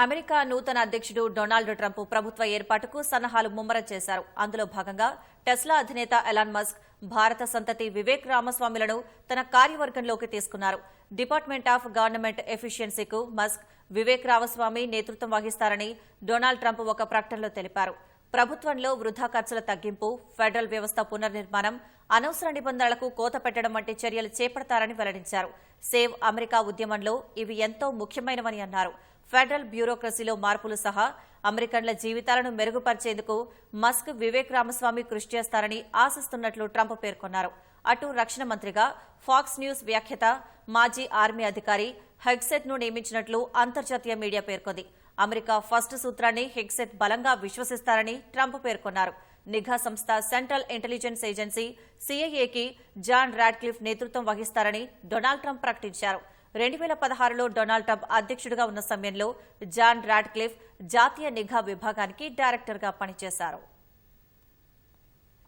America నూతన అధ్యక్షుడు Donald Trump ప్రభుత్వ ఏర్పాటుకు సన్నాహాలు ముమ్మరం చేశారు. అందులో భాగంగా టెస్లా అధినేత ఎలాన్ మస్క్ భారత సంతతి వివేక్ రామస్వామిలను తన కార్యవర్గంలోకి తీసుకున్నారు. డిపార్ట్మెంట్ ఆఫ్ గవర్నమెంట్ ఎఫిషియన్సీకు మస్క్, వివేక్ రామస్వామి నేతృత్వం వహిస్తారని డొనాల్డ్ ట్రంప్ ఒక ప్రకటనలో తెలిపారు. ప్రభుత్వంలో వృధా ఖర్చుల తగ్గింపు, ఫెడరల్ వ్యవస్థ పునర్నిర్మాణం, అనవసర నిబంధనలకు కోత పెట్టడం వంటి చర్యలు చేపడతారని వెల్లడించారు. సేవ్ అమెరికా ఉద్యమంలో ఇవి ఎంతో ముఖ్యమైనవని అన్నారు. ఫెడరల్ బ్యూరోక్రసీలో మార్పులు సహా అమెరికన్ల జీవితాలను మెరుగుపరిచేందుకు మస్క్, వివేక్ రామస్వామి కృషి చేస్తారని ఆశిస్తున్నట్లు ట్రంప్ పేర్కొన్నారు. అటు రక్షణ మంత్రిగా ఫాక్స్ న్యూస్ వ్యాఖ్యాత, మాజీ ఆర్మీ అధికారి హెగ్సెత్ ను నియమించినట్లు అంతర్జాతీయ మీడియా పేర్కొంది. అమెరికా ఫస్ట్ సూత్రాన్ని హెగ్సెత్ బలంగా విశ్వసిస్తారని ట్రంప్ పేర్కొన్నారు. నిఘా సంస్థ సెంట్రల్ ఇంటెలిజెన్స్ ఏజెన్సీ సిఐఏకి జాన్ రాడ్క్లిఫ్ నేతృత్వం వహిస్తారని డొనాల్డ్ ట్రంప్ ప్రకటించారు. 2016లో డొనాల్డ్ ట్రంప్ అధ్యక్షుడిగా ఉన్న సమయంలో జాన్ రాడ్క్లిఫ్ జాతీయ నిఘా విభాగానికి డైరెక్టర్గా పనిచేశారు.